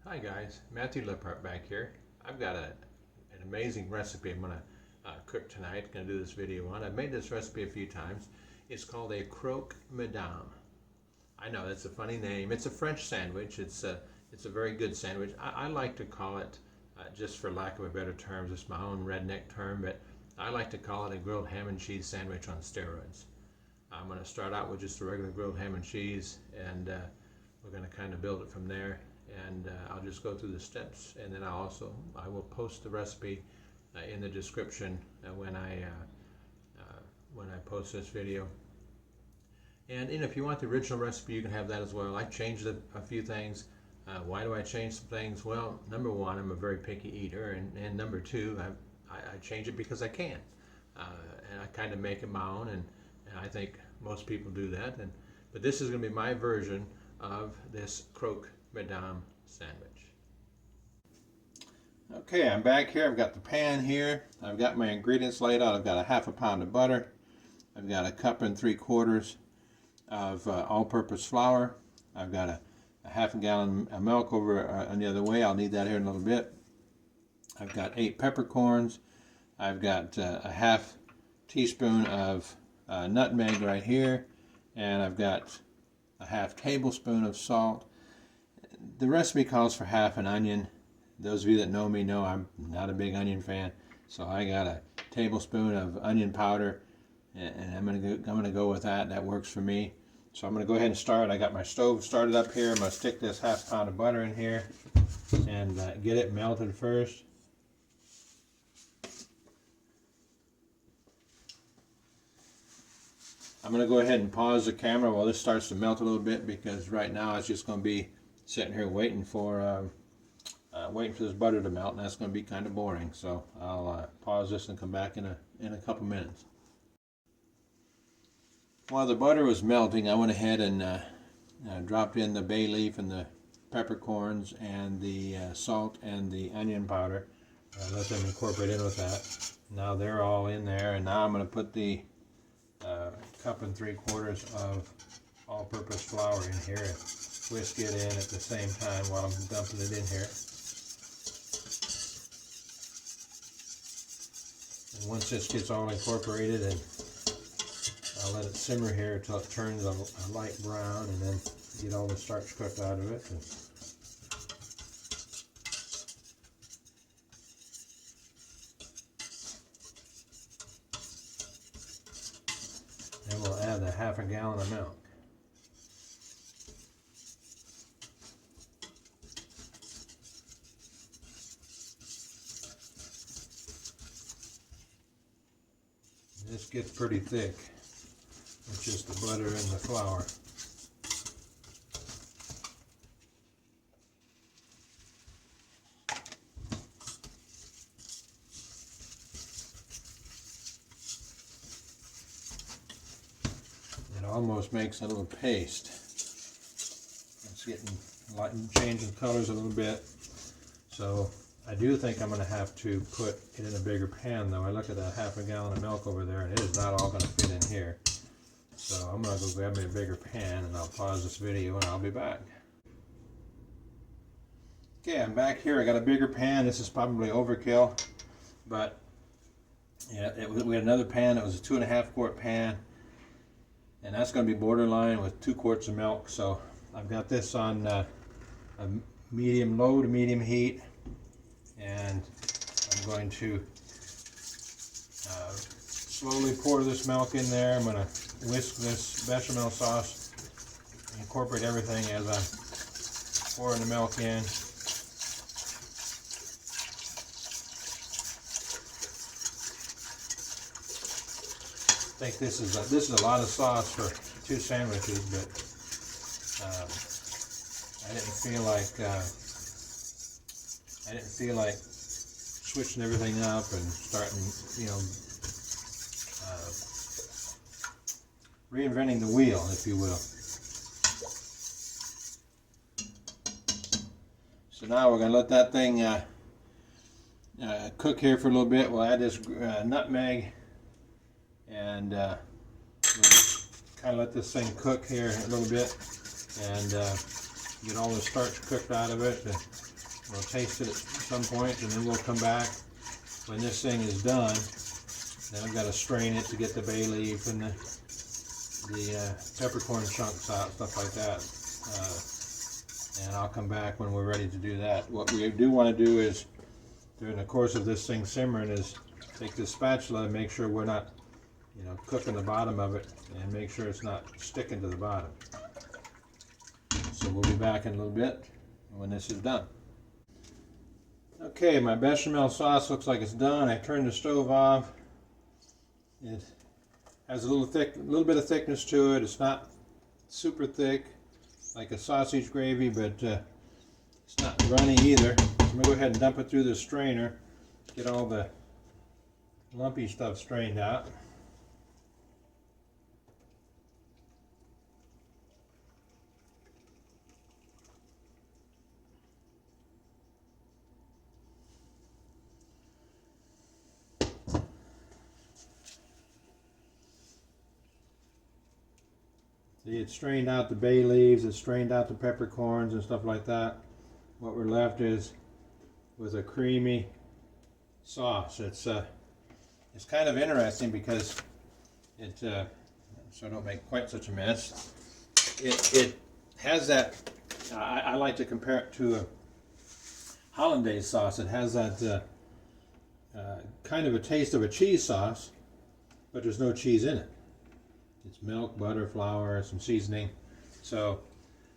Hi guys, Matthew Lippert back here. I've got an amazing recipe I'm going to cook tonight. Going to do this video on. I've made this recipe a few times. It's called a Croque Madame. I know that's a funny name. It's a French sandwich. It's a very good sandwich. I like to call it, just for lack of a better term, just my own redneck term, but I like to call it a grilled ham and cheese sandwich on steroids. I'm going to start out with just a regular grilled ham and cheese, and we're going to kind of build it from there. And I'll just go through the steps, and then I will post the recipe in the description when I post this video. And if you want the original recipe, you can have that as well. I changed a few things. Why do I change some things? Well, number one, I'm a very picky eater, and number two, I change it because I can, and I kind of make it my own, and I think most people do that. But this is going to be my version of this Croque Madame sandwich. Okay, I'm back here. I've got the pan here. I've got my ingredients laid out. I've got a half a pound of butter. I've got a 1 3/4 of all-purpose flour. I've got a half a gallon of milk over on the other way. I'll need that here in a little bit. I've got 8 peppercorns. I've got a half teaspoon of nutmeg right here, and I've got a half tablespoon of salt. The recipe calls for half an onion. Those of you that know me know I'm not a big onion fan, so I got a tablespoon of onion powder, and I'm gonna go with that. That works for me. So I'm gonna go ahead and start. I got my stove started up here. I'm gonna stick this half pound of butter in here and get it melted first. I'm going to go ahead and pause the camera while this starts to melt a little bit, because right now it's just going to be sitting here waiting for this butter to melt, and that's going to be kind of boring. So I'll pause this and come back in a couple minutes. While the butter was melting, I went ahead and dropped in the bay leaf and the peppercorns and the salt and the onion powder. Let them incorporate in with that. Now they're all in there, and now I'm going to put the 1 3/4 of all-purpose flour in here and whisk it in at the same time while I'm dumping it in here. And once this gets all incorporated, and I'll let it simmer here until it turns a light brown, and then get all the starch cooked out of it. Then we'll add a half a gallon of milk. This gets pretty thick with just the butter and the flour. Almost makes a little paste. It's changing colors a little bit. So I do think I'm going to have to put it in a bigger pan, though. I look at that half a gallon of milk over there, and it is not all going to fit in here. So I'm going to go grab me a bigger pan, and I'll pause this video and I'll be back. Okay, I'm back here. I got a bigger pan. This is probably overkill, but yeah, we had another pan that was a 2.5 quart pan. And that's going to be borderline with 2 quarts of milk. So I've got this on a low to medium heat, and I'm going to slowly pour this milk in there. I'm going to whisk this bechamel sauce, incorporate everything as I'm pouring the milk in. I think this is a lot of sauce for 2 sandwiches, but I didn't feel like switching everything up and starting, reinventing the wheel, if you will. So now we're going to let that thing cook here for a little bit. We'll add this nutmeg. And we'll kind of let this thing cook here a little bit, and get all the starch cooked out of it. We'll taste it at some point, and then we'll come back when this thing is done. Then I've got to strain it to get the bay leaf and the peppercorn chunks out, stuff like that. And I'll come back when we're ready to do that. What we do want to do is, during the course of this thing simmering, is take this spatula and make sure we're not, cooking the bottom of it, and make sure it's not sticking to the bottom. So we'll be back in a little bit when this is done. Okay, my bechamel sauce looks like it's done. I turned the stove off. It has a little bit of thickness to it. It's not super thick like a sausage gravy, but it's not runny either. So I'm going to go ahead and dump it through the strainer, get all the lumpy stuff strained out. See, it strained out the bay leaves, it strained out the peppercorns and stuff like that. What we're left is with a creamy sauce. It's kind of interesting because it, so I don't make quite such a mess. It has that, I like to compare it to a hollandaise sauce. It has that kind of a taste of a cheese sauce, but there's no cheese in it. It's milk, butter, flour, some seasoning. So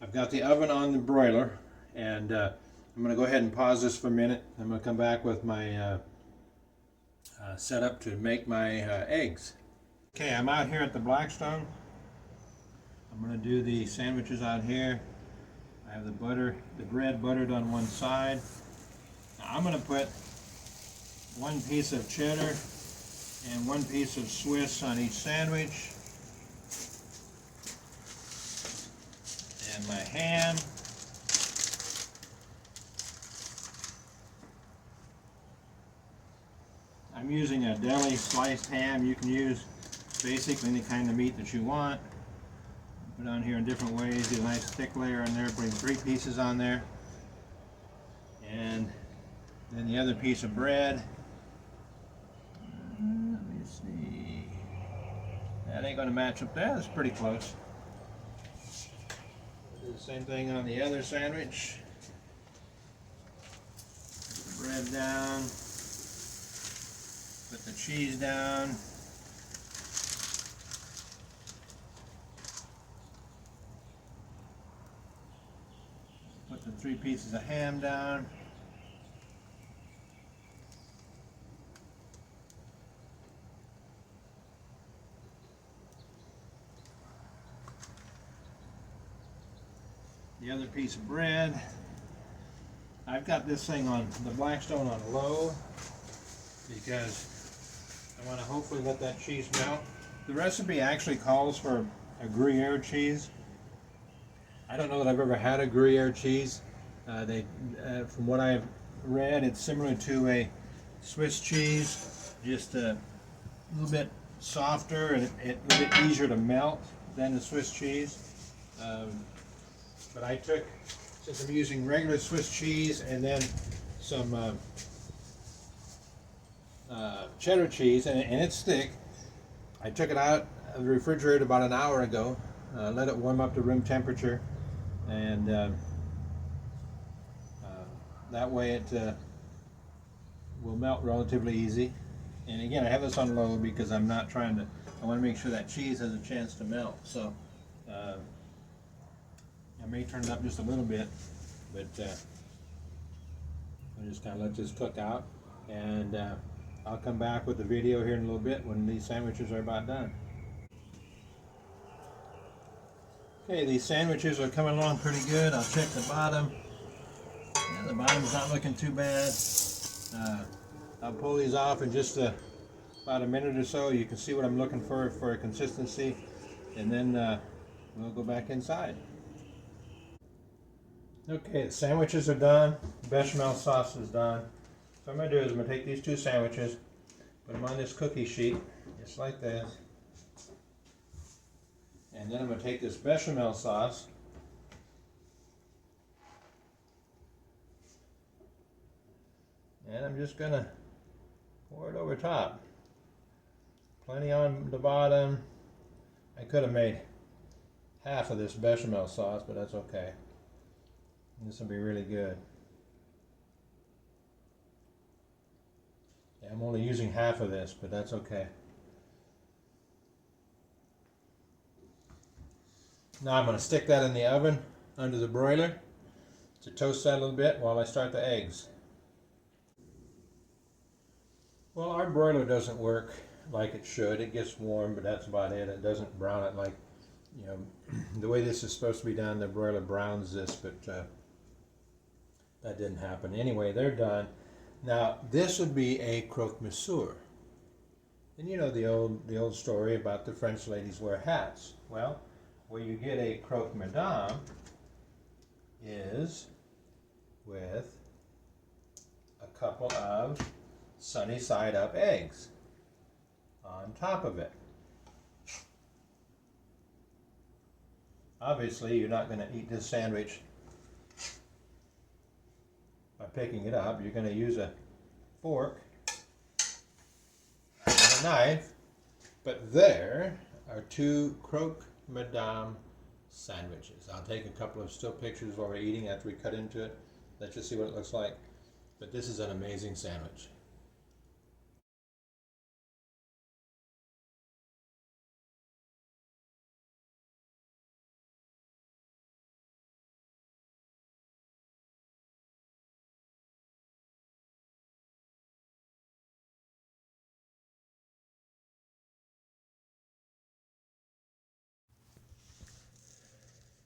I've got the oven on the broiler, and I'm going to go ahead and pause this for a minute. I'm going to come back with my setup to make my eggs. Okay, I'm out here at the Blackstone. I'm going to do the sandwiches out here. I have the bread buttered on one side. Now I'm going to put one piece of cheddar and one piece of Swiss on each sandwich. And my ham. I'm using a deli sliced ham. You can use basically any kind of meat that you want. Put on here in different ways. Get a nice thick layer on there. Bring 3 pieces on there. And then the other piece of bread. Let me see. That ain't going to match up there. That's pretty close. Do the same thing on the other sandwich. Put the bread down. Put the cheese down. Put the 3 pieces of ham down. The other piece of bread. I've got this thing on the Blackstone on low because I want to hopefully let that cheese melt. The recipe actually calls for a Gruyere cheese. I don't know that I've ever had a Gruyere cheese. From what I've read, it's similar to a Swiss cheese, just a little bit softer and a little bit easier to melt than the Swiss cheese. But I took, since I'm using regular Swiss cheese and then some cheddar cheese, and it's thick, I took it out of the refrigerator about an hour ago, let it warm up to room temperature, and that way it will melt relatively easy. And again, I have this on low because I'm not trying to, I want to make sure that cheese has a chance to melt. So I may turn it up just a little bit, but I'll just kind of let this cook out, and I'll come back with the video here in a little bit when these sandwiches are about done. Okay, these sandwiches are coming along pretty good. I'll check the bottom. Yeah, the bottom's not looking too bad. I'll pull these off in just about a minute or so. You can see what I'm looking for a consistency, and then we'll go back inside. Okay, the sandwiches are done. The bechamel sauce is done. So what I'm going to do is I'm going to take these 2 sandwiches, put them on this cookie sheet, just like this. And then I'm going to take this bechamel sauce, I'm just gonna pour it over top. Plenty on the bottom. I could have made half of this bechamel sauce, but that's okay. This will be really good. Yeah, I'm only using half of this, but that's okay. Now I'm going to stick that in the oven under the broiler to toast that a little bit while I start the eggs. Well, our broiler doesn't work like it should. It gets warm, but that's about it. It doesn't brown it like, you know, the way this is supposed to be done. The broiler browns this, but that didn't happen. Anyway, they're done. Now this would be a croque monsieur. And you know the old story about the French ladies wear hats. Well, where you get a croque madame is with a couple of sunny side up eggs on top of it. Obviously, you're not going to eat this sandwich by picking it up. You're going to use a fork and a knife. But there are two croque madame sandwiches. I'll take a couple of still pictures while we're eating after we cut into it. Let you see what it looks like. But this is an amazing sandwich.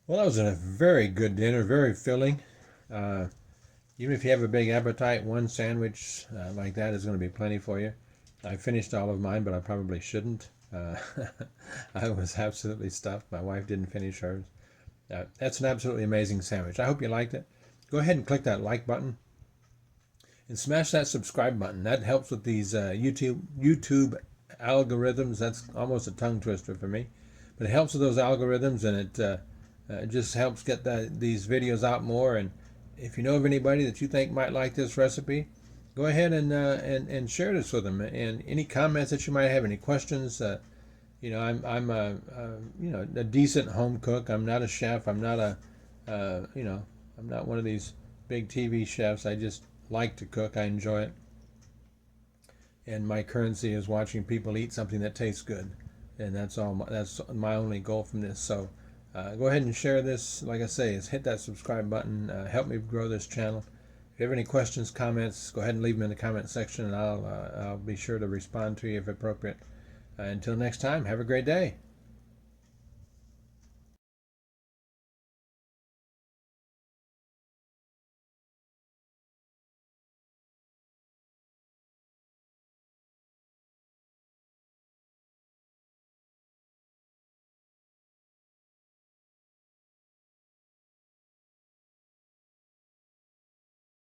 Well, that was a very good dinner, very filling. Even if you have a big appetite, one sandwich like that is going to be plenty for you. I finished all of mine, but I probably shouldn't. I was absolutely stuffed. My wife didn't finish hers. That's an absolutely amazing sandwich. I hope you liked it. Go ahead and click that like button and smash that subscribe button. That helps with these YouTube algorithms. That's almost a tongue twister for me. But it helps with those algorithms, and it just helps get these videos out more. And if you know of anybody that you think might like this recipe, go ahead and share this with them. And any comments that you might have, any questions, you know, I'm a decent home cook. I'm not a chef. I'm not I'm not one of these big TV chefs. I just like to cook. I enjoy it. And my currency is watching people eat something that tastes good. And that's all. That's my only goal from this. So go ahead and share this. Like I say, hit that subscribe button. Help me grow this channel. If you have any questions, comments, go ahead and leave them in the comment section, and I'll be sure to respond to you if appropriate. Until next time, have a great day.